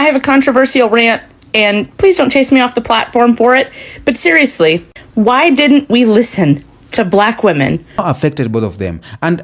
have a controversial rant, and please don't chase me off the platform for it. But seriously, why didn't we listen to Black women? Affected both of them. And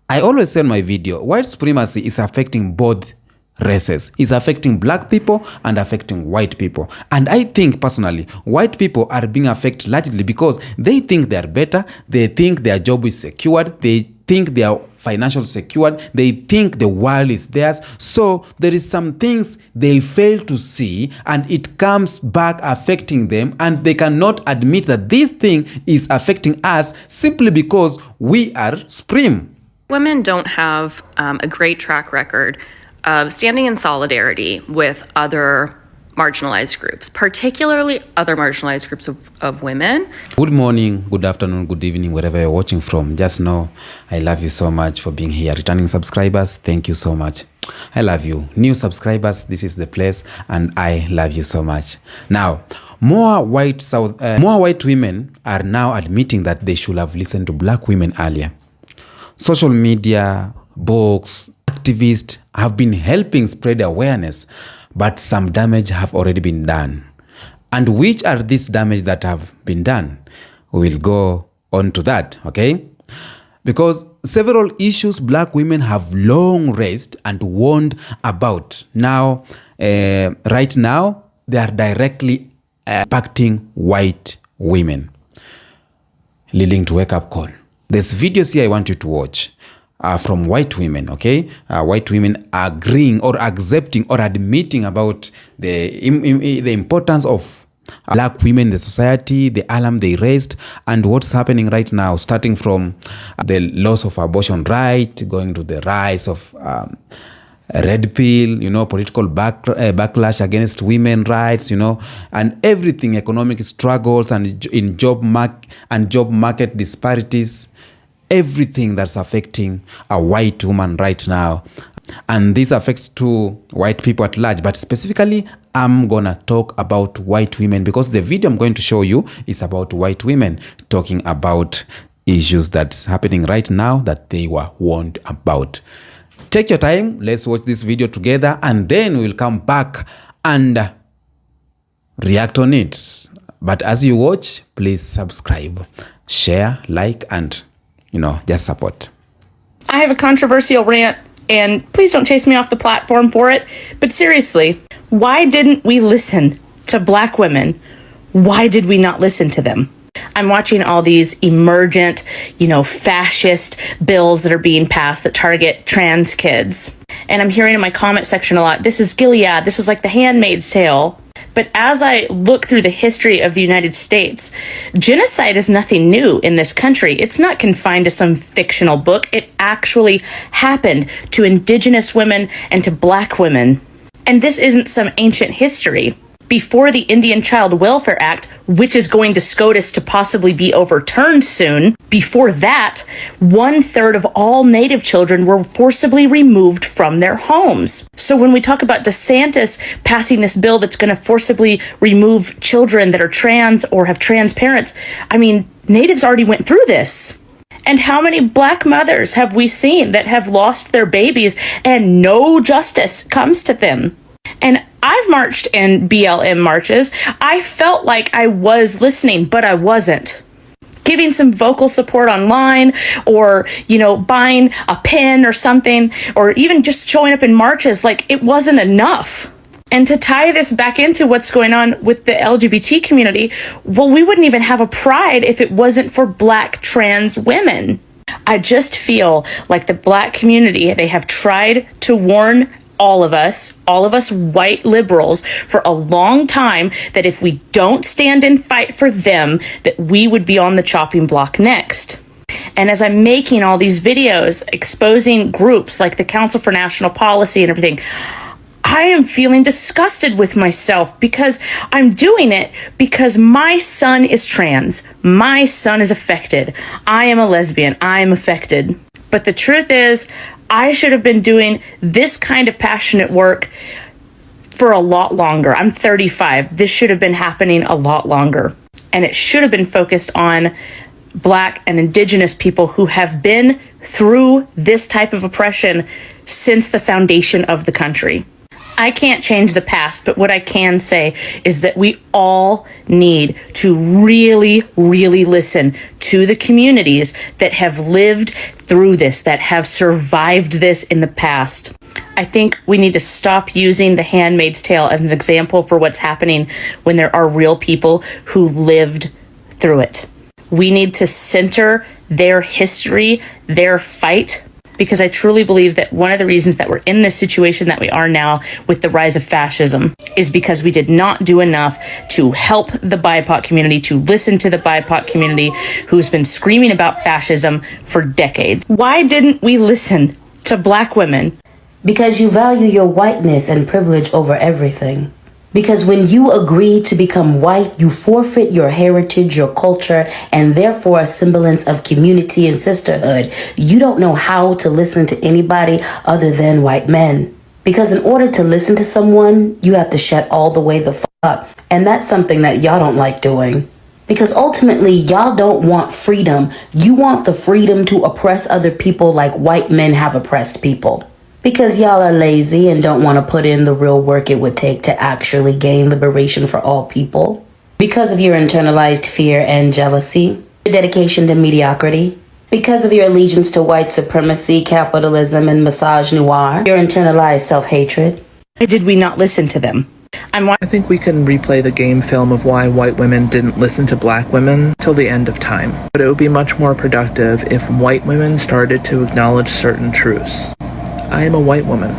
I always say in my video, white supremacy is affecting both races. It's affecting Black people and affecting white people. And I think personally, white people are being affected largely because they think they are better. They think their job is secured. They think they are financially secured. They think the world is theirs. So there is some things they fail to see, and it comes back affecting them, and they cannot admit that this thing is affecting us simply because we are supreme. Women don't have a great track record of standing in solidarity with other marginalized groups, particularly other marginalized groups of women. Good morning, good afternoon, good evening, wherever you're watching from. Just know I love you so much for being here. Returning subscribers, thank you so much. I love you. New subscribers, this is the place, and I love you so much. Now, more white women are now admitting that they should have listened to Black women earlier. Social media, books, activists have been helping spread awareness, but some damage have already been done. And which are these damage that have been done? We will go on to that, okay? Because several issues Black women have long raised and warned about. Now, right now, they are directly impacting white women, leading to wake-up call. There's videos here I want you to watch from white women, okay? White women agreeing or accepting or admitting about the importance of Black women in the society, the alarm they raised, and what's happening right now, starting from the loss of abortion right, going to the rise of red pill, political backlash against women's rights, and everything, economic struggles and in job market disparities, everything that's affecting a white woman right now. And this affects to white people at large, but specifically I'm gonna talk about white women because the video I'm going to show you is about white women talking about issues that's happening right now that they were warned about. Take your time, let's watch this video together, and then we'll come back and react on it. But as you watch, please subscribe, share, like, and just support. I have a controversial rant, and please don't chase me off the platform for it. But seriously, why didn't we listen to Black women? Why did we not listen to them? I'm watching all these emergent, fascist bills that are being passed that target trans kids. And I'm hearing in my comment section a lot, this is Gilead, this is like the Handmaid's Tale. But as I look through the history of the United States, genocide is nothing new in this country. It's not confined to some fictional book. It actually happened to Indigenous women and to Black women. And this isn't some ancient history. Before the Indian Child Welfare Act, which is going to SCOTUS to possibly be overturned soon, before that, 1/3 of all Native children were forcibly removed from their homes. So when we talk about DeSantis passing this bill that's going to forcibly remove children that are trans or have trans parents, Natives already went through this. And how many Black mothers have we seen that have lost their babies and no justice comes to them? And I've marched in BLM marches. I felt like I was listening, but I wasn't. Giving some vocal support online or, buying a pin or something, or even just showing up in marches, it wasn't enough. And to tie this back into what's going on with the LGBT community, well, we wouldn't even have a pride if it wasn't for Black trans women. I just feel like the Black community, they have tried to warn all of us white liberals for a long time that if we don't stand and fight for them, that we would be on the chopping block next. And as I'm making all these videos exposing groups like the Council for National Policy and everything, I am feeling disgusted with myself because I'm doing it because my son is trans. My son is affected. I am a lesbian. I am affected. But the truth is, I should have been doing this kind of passionate work for a lot longer. I'm 35. This should have been happening a lot longer. And it should have been focused on Black and Indigenous people who have been through this type of oppression since the foundation of the country. I can't change the past, but what I can say is that we all need to really, really listen to the communities that have lived through this, that have survived this in the past. I think we need to stop using The Handmaid's Tale as an example for what's happening when there are real people who lived through it. We need to center their history, their fight, because I truly believe that one of the reasons that we're in this situation that we are now with the rise of fascism is because we did not do enough to help the BIPOC community, to listen to the BIPOC community who's been screaming about fascism for decades. Why didn't we listen to Black women? Because you value your whiteness and privilege over everything. Because when you agree to become white, you forfeit your heritage, your culture, and therefore a semblance of community and sisterhood. You don't know how to listen to anybody other than white men. Because in order to listen to someone, you have to shut all the way the fuck up. And that's something that y'all don't like doing. Because ultimately, y'all don't want freedom. You want the freedom to oppress other people like white men have oppressed people. Because y'all are lazy and don't want to put in the real work it would take to actually gain liberation for all people. Because of your internalized fear and jealousy, your dedication to mediocrity. Because of your allegiance to white supremacy, capitalism, and misogynoir, your internalized self-hatred. Why did we not listen to them? I think we can replay the game film of why white women didn't listen to black women till the end of time. But it would be much more productive if white women started to acknowledge certain truths. I am a white woman.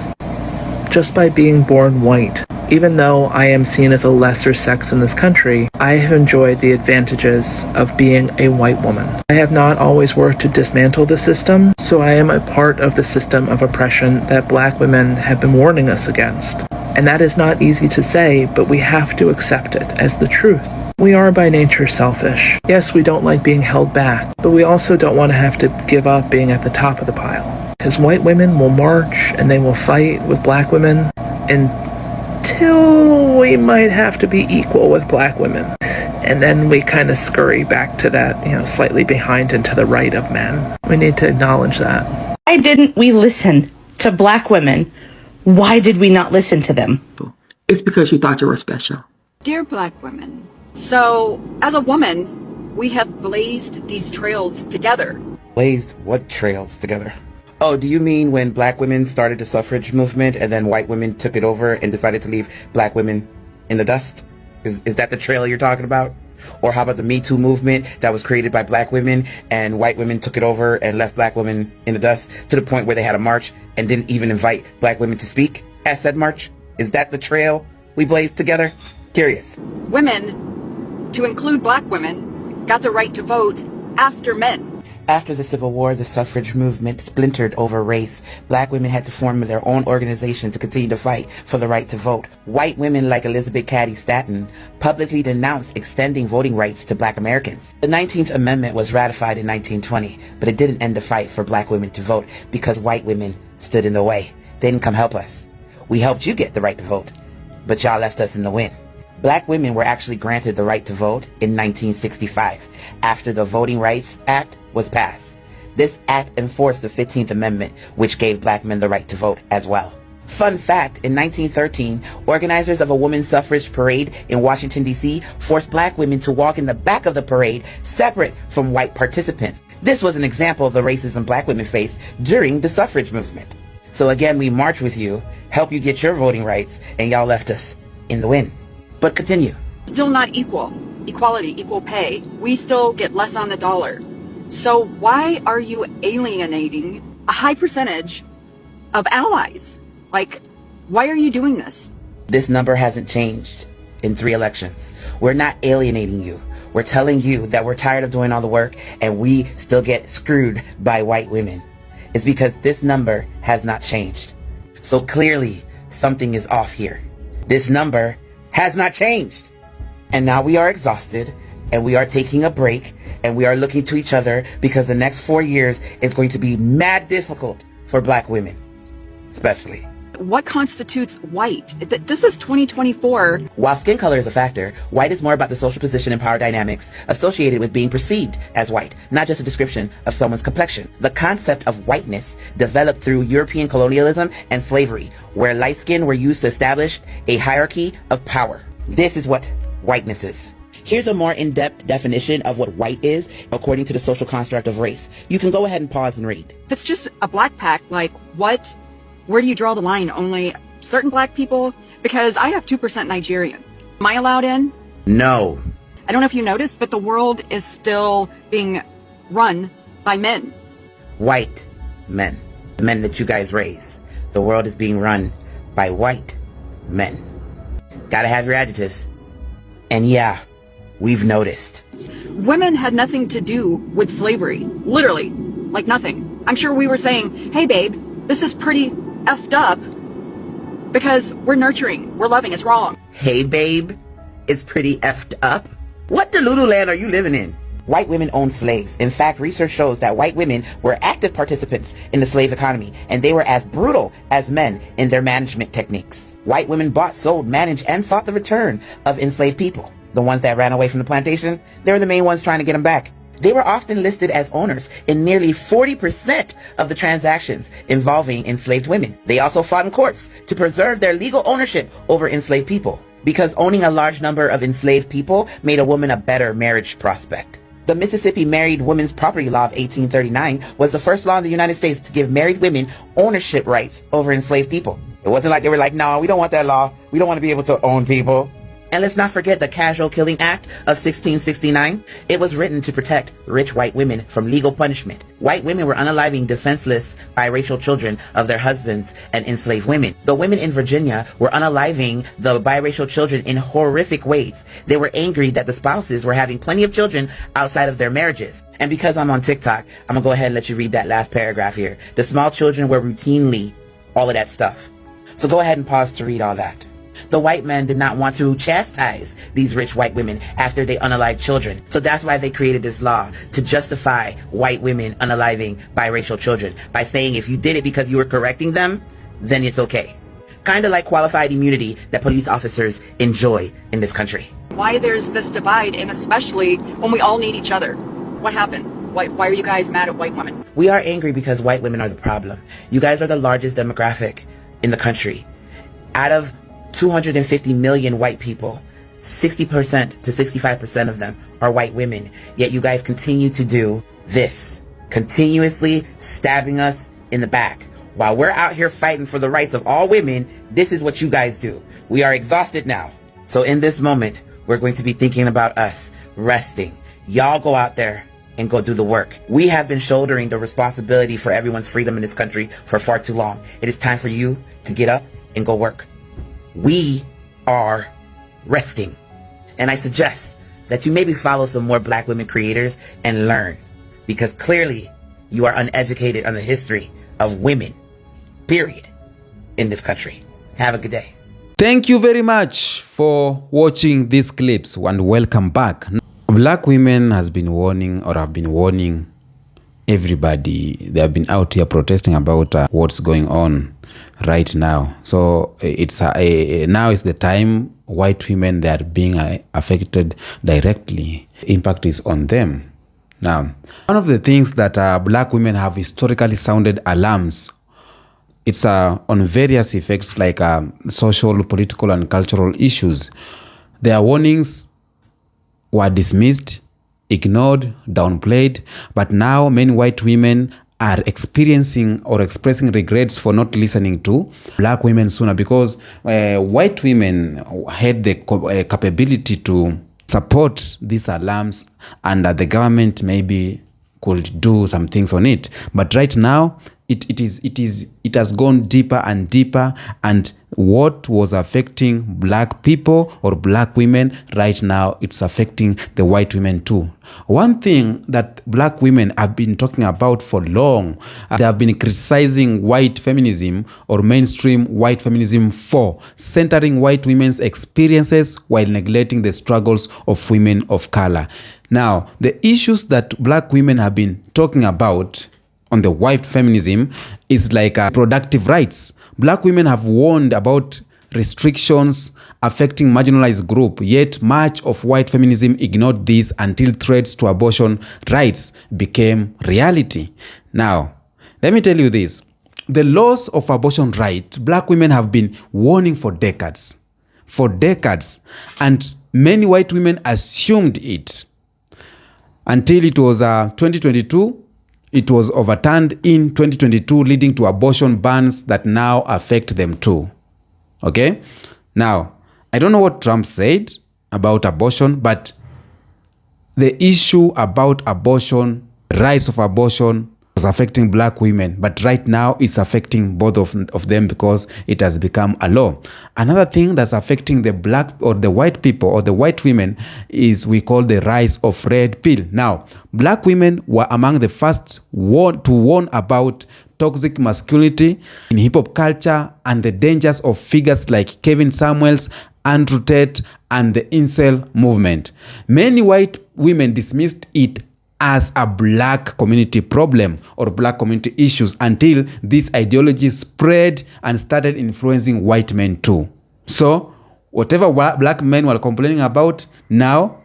Just by being born white, even though I am seen as a lesser sex in this country, I have enjoyed the advantages of being a white woman. I have not always worked to dismantle the system, so I am a part of the system of oppression that black women have been warning us against. And that is not easy to say, but we have to accept it as the truth. We are by nature selfish. Yes, we don't like being held back, but we also don't want to have to give up being at the top of the pile. Because white women will march and they will fight with black women until we might have to be equal with black women. And then we kind of scurry back to that, slightly behind and to the right of men. We need to acknowledge that. Why didn't we listen to Black women? Why did we not listen to them? It's because you thought you were special. Dear Black women, so as a woman, we have blazed these trails together. Blazed what trails together? Oh, do you mean when black women started the suffrage movement and then white women took it over and decided to leave black women in the dust? Is that the trail you're talking about? Or how about the Me Too movement that was created by black women and white women took it over and left black women in the dust to the point where they had a march and didn't even invite black women to speak at said march? Is that the trail we blazed together? Curious. Women, to include black women, got the right to vote after men. After the Civil War, the suffrage movement splintered over race. Black women had to form their own organization to continue to fight for the right to vote. White women like Elizabeth Cady Stanton publicly denounced extending voting rights to black Americans. The 19th Amendment was ratified in 1920, but it didn't end the fight for black women to vote because white women stood in the way. They didn't come help us. We helped you get the right to vote, but y'all left us in the wind. Black women were actually granted the right to vote in 1965 after the Voting Rights Act was passed. This act enforced the 15th Amendment, which gave black men the right to vote as well. Fun fact, in 1913, organizers of a women's suffrage parade in Washington, D.C. forced black women to walk in the back of the parade separate from white participants. This was an example of the racism black women faced during the suffrage movement. So again, we march with you, help you get your voting rights, and y'all left us in the wind. But continue. Still not equal. Equality, equal pay. We still get less on the dollar. So why are you alienating a high percentage of allies? Like, why are you doing this? This number hasn't changed in 3 elections. We're not alienating you. We're telling you that we're tired of doing all the work and we still get screwed by white women. It's because this number has not changed. So clearly something is off here. This number has not changed. And now we are exhausted and we are taking a break and we are looking to each other because the next 4 years is going to be mad difficult for black women, especially. what constitutes white? This is 2024. While skin color is a factor, white is more about the social position and power dynamics associated with being perceived as white, not just a description of someone's complexion. The concept of whiteness developed through European colonialism and slavery, where light skin were used to establish a hierarchy of power. This is what whiteness is. Here's a more in-depth definition of what white is according to the social construct of race. You can go ahead and pause and read. If it's just a black pack, like what? Where do you draw the line? Only certain black people? Because I have 2% Nigerian. Am I allowed in? No. I don't know if you noticed, but the world is still being run by men. White men. The men that you guys raise. The world is being run by white men. Gotta have your adjectives. And yeah, we've noticed. Women had nothing to do with slavery. Literally. Like nothing. I'm sure we were saying, hey babe, this is pretty effed up because we're nurturing, we're loving, it's wrong. Hey babe, it's pretty effed up. What Delulu land are you living in? White women owned slaves. In fact, research shows that white women were active participants in the slave economy, and they were as brutal as men in their management techniques. White women bought, sold, managed, and sought the return of enslaved people. The ones that ran away from the plantation, they were the main ones trying to get them back. They were often listed as owners in nearly 40% of the transactions involving enslaved women. They also fought in courts to preserve their legal ownership over enslaved people, because owning a large number of enslaved people made a woman a better marriage prospect. The Mississippi Married Women's Property Law of 1839 was the first law in the United States to give married women ownership rights over enslaved people. It wasn't like they were like, no, we don't want that law. We don't want to be able to own people. And let's not forget the Casual Killing Act of 1669. It was written to protect rich white women from legal punishment. White women were unaliving defenseless biracial children of their husbands and enslaved women. The women in Virginia were unaliving the biracial children in horrific ways. They were angry that the spouses were having plenty of children outside of their marriages. And because I'm on TikTok, I'm gonna go ahead and let you read that last paragraph here. The small children were routinely all of that stuff. So go ahead and pause to read all that. The white men did not want to chastise these rich white women after they unalived children. So that's why they created this law, to justify white women unaliving biracial children by saying if you did it because you were correcting them, then it's okay. Kind of like qualified immunity that police officers enjoy in this country. Why there's this divide, and especially when we all need each other. What happened? Why are you guys mad at white women? We are angry because white women are the problem. You guys are the largest demographic in the country. Out of 250 million white people, 60% to 65% of them are white women. Yet you guys continue to do this, continuously stabbing us in the back. While we're out here fighting for the rights of all women, this is what you guys do. We are exhausted now. So in this moment, we're going to be thinking about us resting. Y'all go out there and go do the work. We have been shouldering the responsibility for everyone's freedom in this country for far too long. It is time for you to get up and go work. We are resting. And I suggest that you maybe follow some more black women creators and learn, because clearly you are uneducated on the history of women, period, in this country. Have a good day. Thank you very much for watching these clips and welcome back. Black women have been warning everybody. They have been out here protesting about what's going on right now. So it's now is the time white women, they are being affected directly. Impact is on them. Now, one of the things that black women have historically sounded alarms, it's on various effects like social, political, and cultural issues. Their warnings were dismissed, ignored, downplayed, but now many white women are experiencing or expressing regrets for not listening to black women sooner, because white women had the capability to support these alarms, and the government maybe could do some things on it. But right now, it has gone deeper and deeper, and what was affecting black people or black women right now, it's affecting the white women too. One thing that black women have been talking about for long, they have been criticizing white feminism or mainstream white feminism for centering white women's experiences while neglecting the struggles of women of color. Now, the issues that black women have been talking about on the white feminism is like productive rights. Black women have warned about restrictions affecting marginalized group, yet much of white feminism ignored this until threats to abortion rights became reality. Now, let me tell you this. The loss of abortion rights, Black women have been warning for decades. For decades. And many white women assumed it. Until it was 2022, it was overturned in 2022, leading to abortion bans that now affect them too. Okay? Now, I don't know what Trump said about abortion, but the issue about abortion, rights of abortion, was affecting Black women, but right now it's affecting both of them because it has become a law. Another thing that's affecting the Black or the white people or the white women is we call the rise of red pill. Now, Black women were among the first to warn about toxic masculinity in hip-hop culture and the dangers of figures like Kevin Samuels, Andrew Tate, and the incel movement. Many white women dismissed it as a Black community problem or Black community issues until this ideology spread and started influencing white men too. So whatever Black men were complaining about, now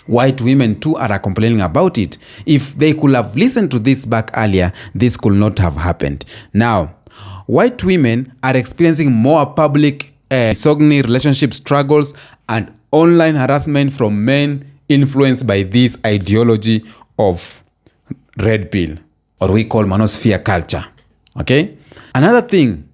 white women too are complaining about it. If they could have listened to this back earlier, this could not have happened. Now, white women are experiencing more public misogyny, relationship struggles, and online harassment from men influenced by this ideology of red pill, or we call manosphere culture. Okay? Another thing,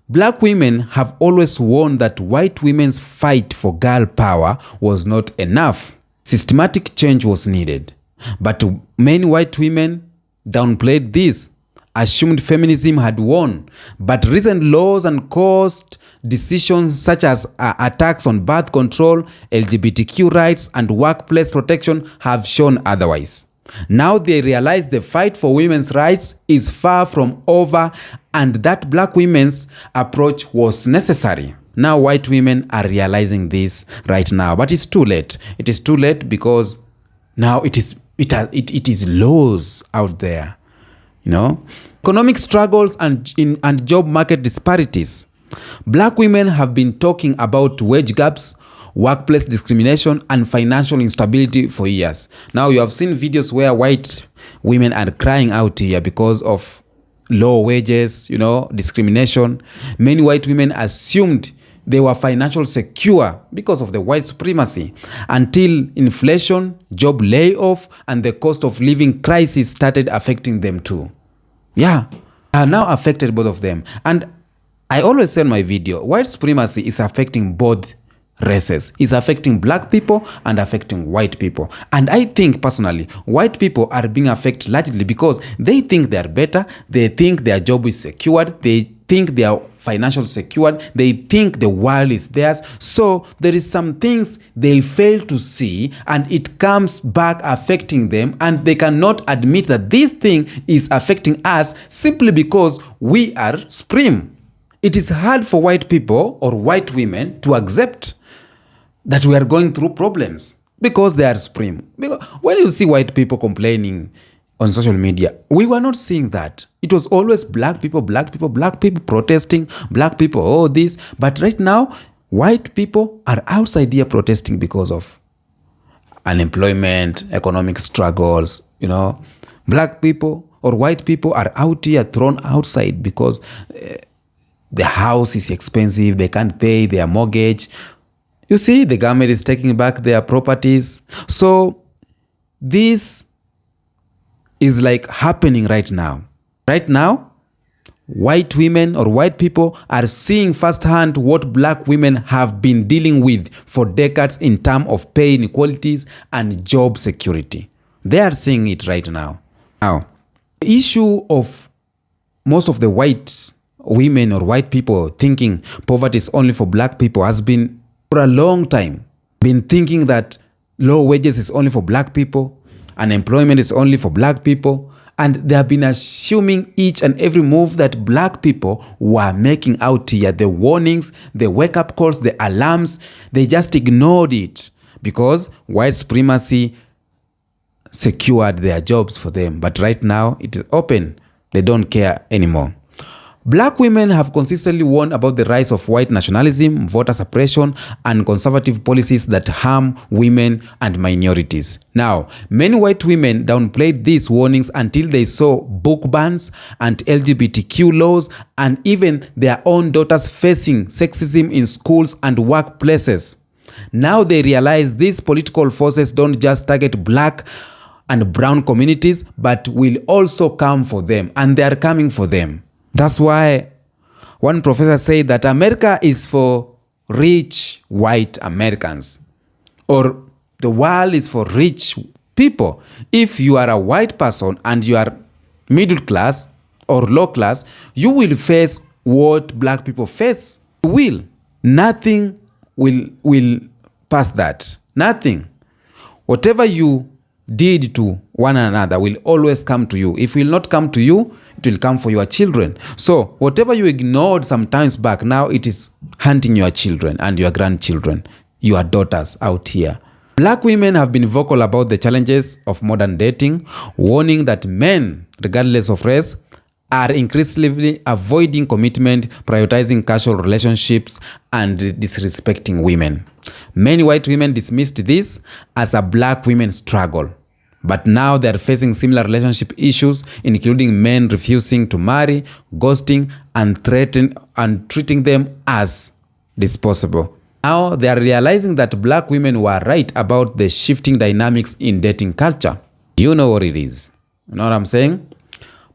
Black women have always warned that white women's fight for girl power was not enough. Systematic change was needed. But many white women downplayed this, assumed feminism had won. But recent laws and cost decisions such as attacks on birth control, LGBTQ rights, and workplace protection have shown otherwise. Now they realize the fight for women's rights is far from over and that Black women's approach was necessary. Now white women are realizing this right now, but it's too late. It is too late because now it is laws out there, you know. Economic struggles and job market disparities. Black women have been talking about wage gaps, workplace discrimination, and financial instability for years. Now you have seen videos where white women are crying out here because of low wages, you know, discrimination. Many white women assumed they were financially secure because of the white supremacy until inflation, job layoff, and the cost of living crisis started affecting them too. Yeah, are now affected both of them. And I always say in my video, white supremacy is affecting both races. It's affecting Black people and affecting white people. And I think personally, white people are being affected largely because they think they are better. They think their job is secured. They think they are financially secured. They think the world is theirs. So there is some things they fail to see and it comes back affecting them, and they cannot admit that this thing is affecting us simply because we are supreme. It is hard for white people or white women to accept that we are going through problems because they are supreme. Because when you see white people complaining on social media, we were not seeing that. It was always Black people protesting, Black people, oh this. But right now, white people are outside here protesting because of unemployment, economic struggles, you know. Black people or white people are out here thrown outside because the house is expensive, they can't pay their mortgage. You see, the government is taking back their properties. So this is like happening right now. Right now, white women or white people are seeing firsthand what Black women have been dealing with for decades in terms of pay inequalities and job security. They are seeing it right now. Now, the issue of most of the white women or white people thinking poverty is only for Black people has been for a long time been thinking that low wages is only for Black people, unemployment is only for Black people, and they have been assuming each and every move that Black people were making out here, the warnings, the wake-up calls, the alarms, they just ignored it because white supremacy secured their jobs for them. But right now it is open. They don't care anymore. Black women have consistently warned about the rise of white nationalism, voter suppression, and conservative policies that harm women and minorities. Now, many white women downplayed these warnings until they saw book bans and LGBTQ laws and even their own daughters facing sexism in schools and workplaces. Now they realize these political forces don't just target black and brown communities, but will also come for them, and they are coming for them. That's why one professor said that America is for rich white Americans, or the world is for rich people. If you are a white person and you are middle class or low class, you will face what black people face. Nothing will pass that. Nothing. Whatever you did to one another will always come to you. If it will not come to you, it will come for your children. So whatever you ignored sometimes back, now it is hunting your children and your grandchildren, your daughters out here. Black women have been vocal about the challenges of modern dating, warning that men, regardless of race, are increasingly avoiding commitment, prioritizing casual relationships, and disrespecting women. Many white women dismissed this as a black women's struggle. But now they are facing similar relationship issues, including men refusing to marry, ghosting, and treating them as disposable. Now they are realizing that black women were right about the shifting dynamics in dating culture. You know what it is. You know what I'm saying?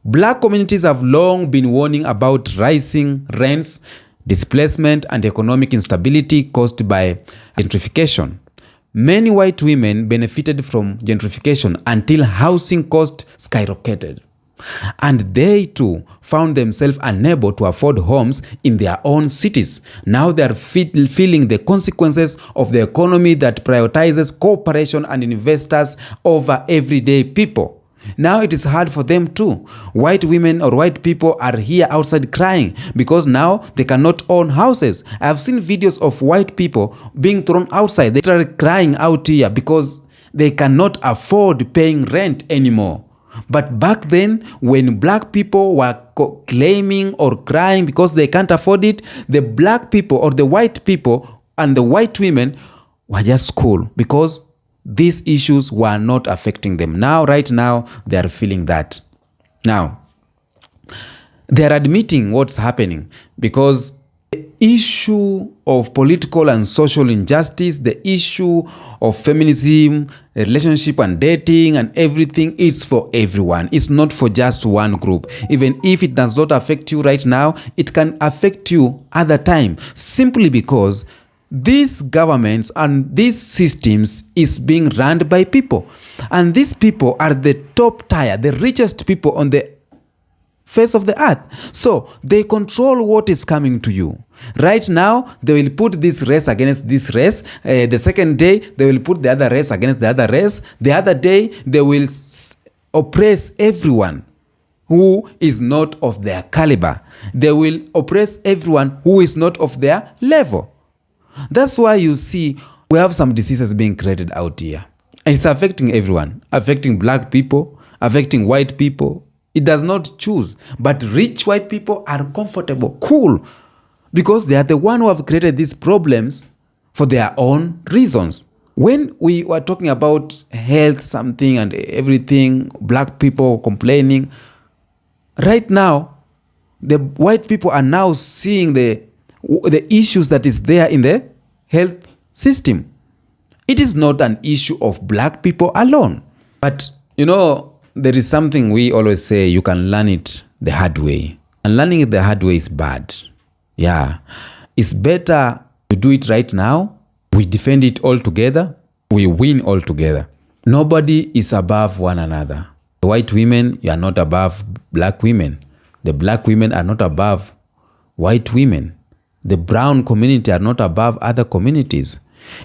Black communities have long been warning about rising rents, displacement, and economic instability caused by gentrification. Many white women benefited from gentrification until housing costs skyrocketed. And they too found themselves unable to afford homes in their own cities. Now they are feeling the consequences of the economy that prioritizes cooperation and investors over everyday people. Now it is hard for them too. White women or white people are here outside crying because now they cannot own houses. I have seen videos of white people being thrown outside. They started crying out here because they cannot afford paying rent anymore. But back then, when black people were claiming or crying because they can't afford it, the black people or the white people and the white women were just cool because these issues were not affecting them. Now, right now, they are feeling that. Now, they are admitting what's happening because the issue of political and social injustice, the issue of feminism, relationship and dating and everything is for everyone. It's not for just one group. Even if it does not affect you right now, it can affect you other time simply because these governments and these systems is being run by people. And these people are the top tier, the richest people on the face of the earth. So they control what is coming to you. Right now, they will put this race against this race. The second day, they will put the other race against the other race. The other day, they will oppress everyone who is not of their caliber. They will oppress everyone who is not of their level. That's why you see we have some diseases being created out here. And it's affecting everyone, affecting black people, affecting white people. It does not choose. But rich white people are comfortable, cool, because they are the one who have created these problems for their own reasons. When we were talking about health, something and everything, black people complaining, right now, the white people are now seeing the issues that is there in the health system. It is not an issue of black people alone. But, you know, there is something we always say, you can learn it the hard way. And learning it the hard way is bad. Yeah. It's better to do it right now. We defend it all together. We win all together. Nobody is above one another. The white women, you are not above black women. The black women are not above white women. The brown community are not above other communities.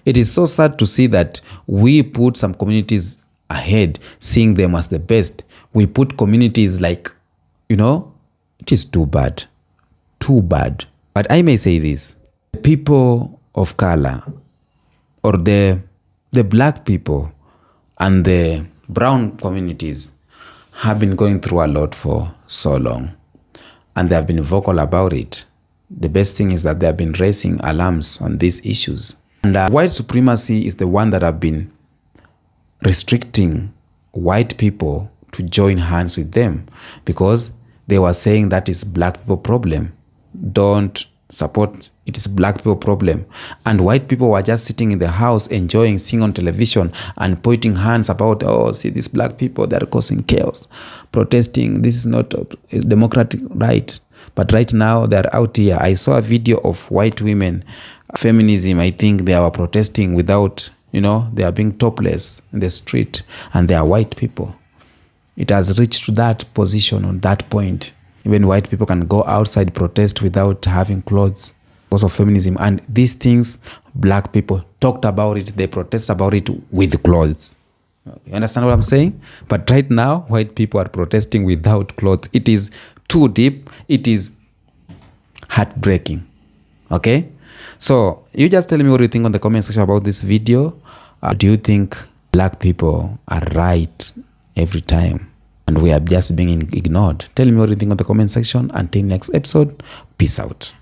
It is so sad to see that we put some communities ahead, seeing them as the best. We put communities like, you know, it is too bad. Too bad. But I may say this, the people of color or the black people and the brown communities have been going through a lot for so long. and they have been vocal about it. The best thing is that they have been raising alarms on these issues. And white supremacy is the one that have been restricting white people to join hands with them, because they were saying that is black people problem. Don't support, it is black people problem. And white people were just sitting in the house enjoying, seeing on television and pointing hands about, oh, see these black people, they are causing chaos, protesting, this is not a democratic right. But right now they are out here. I saw a video of white women, feminism, I think they were protesting without, they are being topless in the street, and they are white people. It has reached to that position, on that point. Even white people can go outside, protest without having clothes because of feminism. And these things, black people talked about it, they protest about it with clothes. You understand what I'm saying? But right now, white people are protesting without clothes. It is too deep. It is heartbreaking. Okay? So you just tell me what you think on the comment section about this video. Do you think black people are right every time and we are just being ignored? Tell me what you think on the comment section. Until next episode, peace out.